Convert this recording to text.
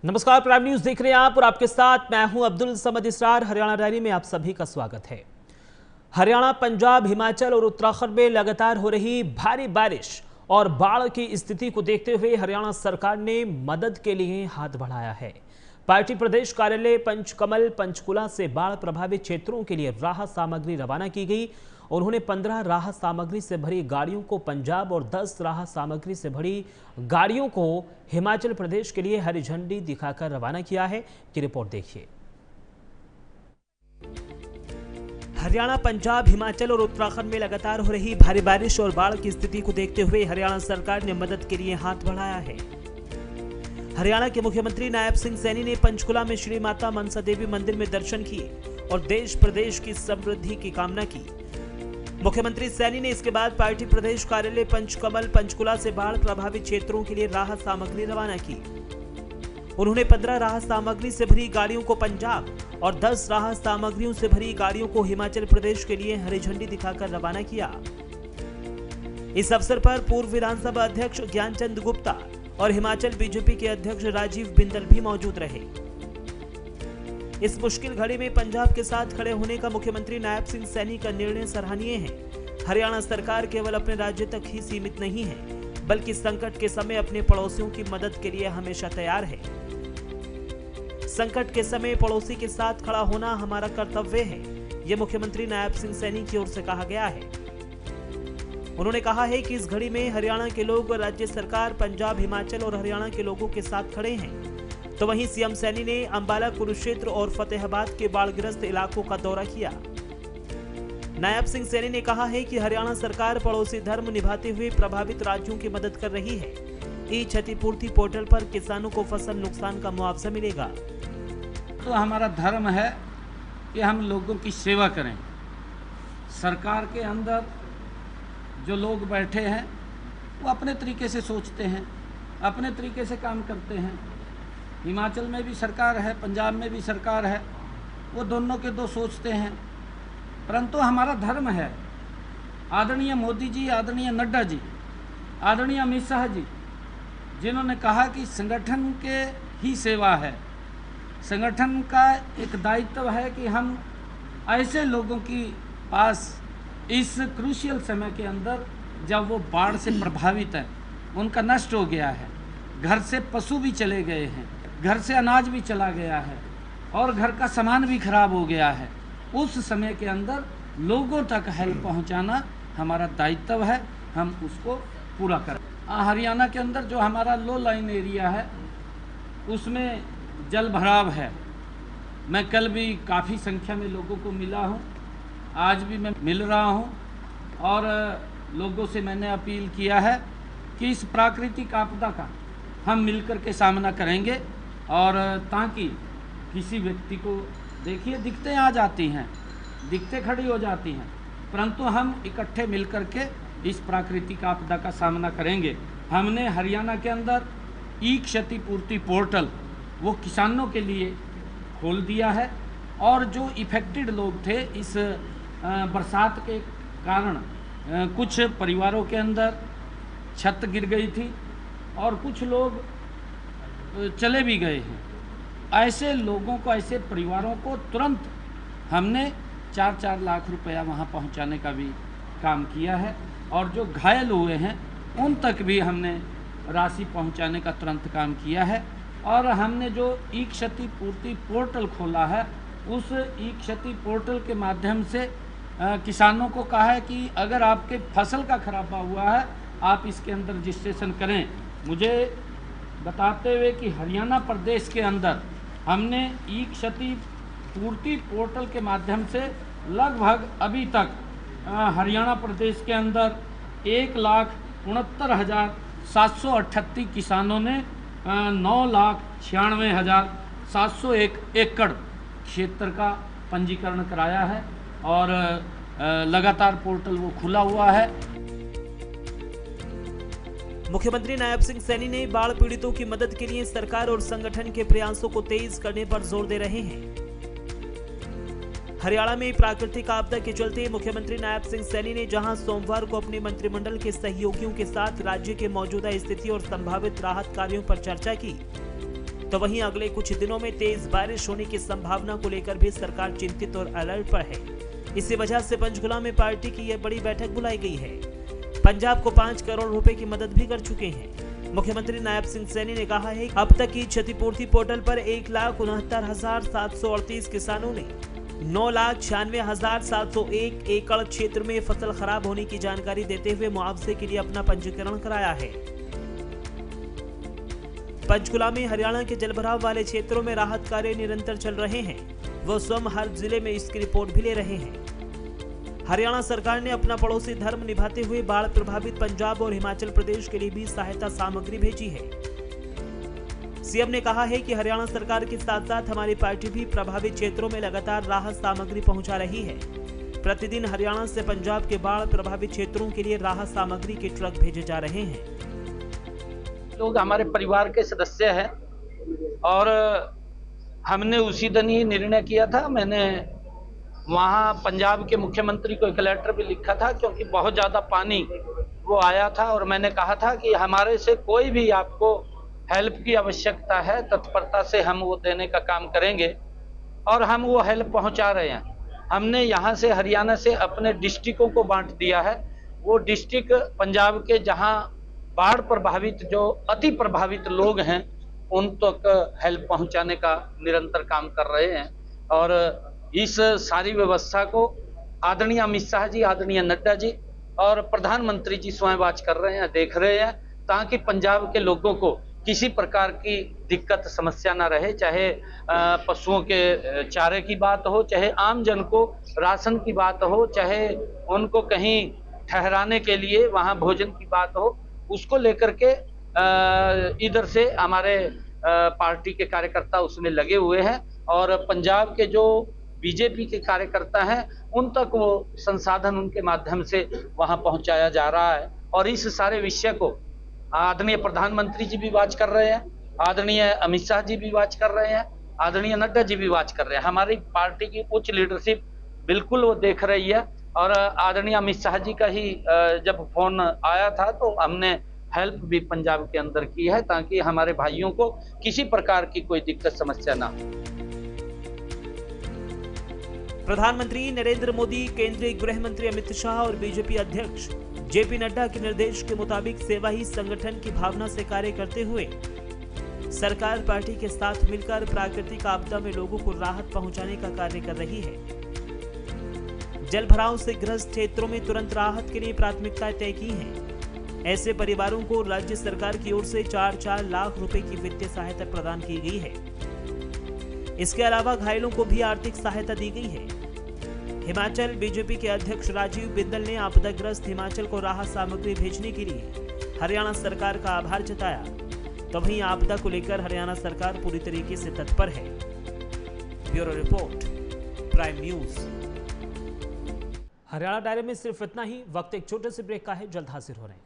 नमस्कार, prime news देख रहे हैं आप और आपके साथ मैं हूं अब्दुल समद इसरार। हरियाणा डायरी में आप सभी का स्वागत है। हरियाणा, पंजाब, हिमाचल और उत्तराखंड में लगातार हो रही भारी बारिश और बाढ़ की स्थिति को देखते हुए हरियाणा सरकार ने मदद के लिए हाथ बढ़ाया है। पार्टी प्रदेश कार्यालय पंचकमल पंचकुला से बाढ़ प्रभावित क्षेत्रों के लिए राहत सामग्री रवाना की गई। उन्होंने 15 राहत सामग्री से भरी गाड़ियों को पंजाब और 10 राहत सामग्री से भरी गाड़ियों को हिमाचल प्रदेश के लिए हरी झंडी दिखाकर रवाना किया है। की रिपोर्ट देखिए। हरियाणा, पंजाब, हिमाचल और उत्तराखंड में लगातार हो रही भारी बारिश और बाढ़ की स्थिति को देखते हुए हरियाणा सरकार ने मदद के लिए हाथ बढ़ाया है। हरियाणा के मुख्यमंत्री नायब सिंह सैनी ने पंचकुला में श्री माता मनसा देवी मंदिर में दर्शन किए और देश प्रदेश की समृद्धि की कामना की। मुख्यमंत्री सैनी ने इसके बाद पार्टी प्रदेश कार्यालय पंचकमल पंचकुला से बाढ़ प्रभावित क्षेत्रों के लिए राहत सामग्री रवाना की। उन्होंने 15 राहत सामग्री से भरी गाड़ियों को पंजाब और 10 राहत सामग्रियों से भरी गाड़ियों को हिमाचल प्रदेश के लिए हरी झंडी दिखाकर रवाना किया। इस अवसर पर पूर्व विधानसभा अध्यक्ष ज्ञानचंद गुप्ता और हिमाचल बीजेपी के अध्यक्ष राजीव बिंदल भी मौजूद रहे। इस मुश्किल घड़ी में पंजाब के साथ खड़े होने का मुख्यमंत्री नायब सिंह सैनी का निर्णय सराहनीय है। हरियाणा सरकार केवल अपने राज्य तक ही सीमित नहीं है, बल्कि संकट के समय अपने पड़ोसियों की मदद के लिए हमेशा तैयार है। संकट के समय पड़ोसी के साथ खड़ा होना हमारा कर्तव्य है, यह मुख्यमंत्री नायब सिंह सैनी की ओर से कहा गया है। उन्होंने कहा है कि इस घड़ी में हरियाणा के लोग राज्य सरकार, पंजाब, हिमाचल और हरियाणा के लोगों के साथ खड़े हैं। तो वहीं सीएम सैनी ने अंबाला, कुरुक्षेत्र और फतेहाबाद के बाढ़ग्रस्त इलाकों का दौरा किया। नायब सिंह सैनी ने कहा है कि हरियाणा सरकार पड़ोसी धर्म निभाते हुए प्रभावित राज्यों की मदद कर रही है। ई क्षतिपूर्ति पोर्टल पर किसानों को फसल नुकसान का मुआवजा मिलेगा। तो हमारा धर्म है कि हम लोगों की सेवा करें। सरकार के अंदर जो लोग बैठे हैं वो अपने तरीके से सोचते हैं, अपने तरीके से काम करते हैं। हिमाचल में भी सरकार है, पंजाब में भी सरकार है, वो दोनों के दो सोचते हैं। परंतु हमारा धर्म है, आदरणीय मोदी जी, आदरणीय नड्डा जी, आदरणीय अमित शाह जी, जिन्होंने कहा कि संगठन के ही सेवा है। संगठन का एक दायित्व है कि हम ऐसे लोगों की पास इस क्रूशियल समय के अंदर, जब वो बाढ़ से प्रभावित है, उनका नष्ट हो गया है, घर से पशु भी चले गए हैं, घर से अनाज भी चला गया है और घर का सामान भी खराब हो गया है, उस समय के अंदर लोगों तक हेल्प पहुंचाना हमारा दायित्व है। हम उसको पूरा करें। हरियाणा के अंदर जो हमारा लो लाइन एरिया है उसमें जल भराव है। मैं कल भी काफ़ी संख्या में लोगों को मिला हूं, आज भी मैं मिल रहा हूं और लोगों से मैंने अपील किया है कि इस प्राकृतिक आपदा का हम मिलकर के सामना करेंगे और ताकि किसी व्यक्ति को, देखिए दिक्कतें आ जाती हैं, दिक्कतें खड़ी हो जाती हैं, परंतु हम इकट्ठे मिलकर के इस प्राकृतिक आपदा का सामना करेंगे। हमने हरियाणा के अंदर ई क्षतिपूर्ति पोर्टल वो किसानों के लिए खोल दिया है और जो इफेक्टेड लोग थे इस बरसात के कारण, कुछ परिवारों के अंदर छत गिर गई थी और कुछ लोग चले भी गए हैं। ऐसे लोगों को, ऐसे परिवारों को तुरंत हमने 4-4 लाख रुपया वहां पहुंचाने का भी काम किया है और जो घायल हुए हैं उन तक भी हमने राशि पहुंचाने का तुरंत काम किया है। और हमने जो ई क्षतिपूर्ति पोर्टल खोला है, उस ई क्षति पोर्टल के माध्यम से किसानों को कहा है कि अगर आपके फसल का खराबा हुआ है आप इसके अंदर रजिस्ट्रेशन करें। मुझे बताते हुए कि हरियाणा प्रदेश के अंदर हमने ई क्षतिपूर्ति पोर्टल के माध्यम से लगभग अभी तक हरियाणा प्रदेश के अंदर 1,69,738 किसानों ने 9,96,701 एकड़ क्षेत्र का पंजीकरण कराया है और लगातार पोर्टल वो खुला हुआ है। मुख्यमंत्री नायब सिंह सैनी ने बाढ़ पीड़ितों की मदद के लिए सरकार और संगठन के प्रयासों को तेज करने पर जोर दे रहे हैं। हरियाणा में प्राकृतिक आपदा के चलते मुख्यमंत्री नायब सिंह सैनी ने जहां सोमवार को अपने मंत्रिमंडल के सहयोगियों के साथ राज्य के मौजूदा स्थिति और संभावित राहत कार्यों पर चर्चा की, तो वहीं अगले कुछ दिनों में तेज बारिश होने की संभावना को लेकर भी सरकार चिंतित और अलर्ट पर है। इसी वजह से पंचकुला में पार्टी की यह बड़ी बैठक बुलाई गई है। पंजाब को 5 करोड़ रुपए की मदद भी कर चुके हैं। मुख्यमंत्री नायब सिंह सैनी ने कहा है कि अब तक की क्षतिपूर्ति पोर्टल पर 1,69,738 किसानों ने 9,96,701 एकड़ क्षेत्र में फसल खराब होने की जानकारी देते हुए मुआवजे के लिए अपना पंजीकरण कराया है। पंचकुला में हरियाणा के जलभराव वाले क्षेत्रों में राहत कार्य निरंतर चल रहे हैं। वो स्वयं हर जिले में इसकी रिपोर्ट भी ले रहे हैं। हरियाणा सरकार ने अपना पड़ोसी धर्म निभाते हुए बाढ़ प्रभावित पंजाब और हिमाचल प्रदेश के लिए भी सहायता सामग्री भेजी है। सीएम ने कहा है कि हरियाणा सरकार के साथ साथ हमारी पार्टी भी प्रभावित क्षेत्रों में लगातार राहत सामग्री पहुंचा रही है। प्रतिदिन हरियाणा से पंजाब के बाढ़ प्रभावित क्षेत्रों के लिए राहत सामग्री के ट्रक भेजे जा रहे हैं। लोग हमारे परिवार के सदस्य हैं और हमने उसी दिन ही निर्णय किया था। मैंने वहाँ पंजाब के मुख्यमंत्री को एक लेटर भी लिखा था, क्योंकि बहुत ज़्यादा पानी वो आया था और मैंने कहा था कि हमारे से कोई भी आपको हेल्प की आवश्यकता है, तत्परता से हम वो देने का काम करेंगे और हम वो हेल्प पहुँचा रहे हैं। हमने यहाँ से हरियाणा से अपने डिस्ट्रिक्टों को बांट दिया है। वो डिस्ट्रिक्ट पंजाब के जहाँ बाढ़ प्रभावित जो अति प्रभावित लोग हैं उन तक हेल्प पहुंचाने का निरंतर काम कर रहे हैं और इस सारी व्यवस्था को आदरणीय अमित शाह जी, आदरणीय नड्डा जी और प्रधानमंत्री जी स्वयं वाच कर रहे हैं, देख रहे हैं, ताकि पंजाब के लोगों को किसी प्रकार की दिक्कत समस्या ना रहे। चाहे पशुओं के चारे की बात हो, चाहे आम जन को राशन की बात हो, चाहे उनको कहीं ठहराने के लिए वहाँ भोजन की बात हो, उसको लेकर के इधर से हमारे पार्टी के कार्यकर्ता उसमें लगे हुए हैं और पंजाब के जो बीजेपी के कार्यकर्ता हैं उन तक वो संसाधन उनके माध्यम से वहां पहुंचाया जा रहा है। और इस सारे विषय को आदरणीय प्रधानमंत्री जी भी वाच कर रहे हैं, आदरणीय अमित शाह जी भी वाच कर रहे हैं, आदरणीय नड्डा जी भी वाच कर रहे हैं। हमारी पार्टी की उच्च लीडरशिप बिल्कुल वो देख रही है और आदरणीय अमित शाह जी का ही जब फोन आया था तो हमने हेल्प भी पंजाब के अंदर की है, ताकि हमारे भाइयों को किसी प्रकार की कोई दिक्कत समस्या ना हो। प्रधानमंत्री नरेंद्र मोदी, केंद्रीय गृह मंत्री अमित शाह और बीजेपी अध्यक्ष जेपी नड्डा के निर्देश के मुताबिक सेवा ही संगठन की भावना से कार्य करते हुए सरकार पार्टी के साथ मिलकर प्राकृतिक आपदा में लोगों को राहत पहुंचाने का कार्य कर रही है। जलभराव से ग्रस्त क्षेत्रों में तुरंत राहत के लिए प्राथमिकताएं तय की हैं। ऐसे परिवारों को राज्य सरकार की ओर से 4-4 लाख रुपए की वित्तीय सहायता प्रदान की गई है। इसके अलावा घायलों को भी आर्थिक सहायता दी गई है। हिमाचल बीजेपी के अध्यक्ष राजीव बिंदल ने आपदाग्रस्त हिमाचल को राहत सामग्री भेजने के लिए हरियाणा सरकार का आभार जताया। तो वहीं आपदा को लेकर हरियाणा सरकार पूरी तरीके से तत्पर है। Bureau report, prime news. Haryana diary में सिर्फ इतना ही। वक्त एक छोटे से ब्रेक का है, जल्द हाजिर हो रहे हैं।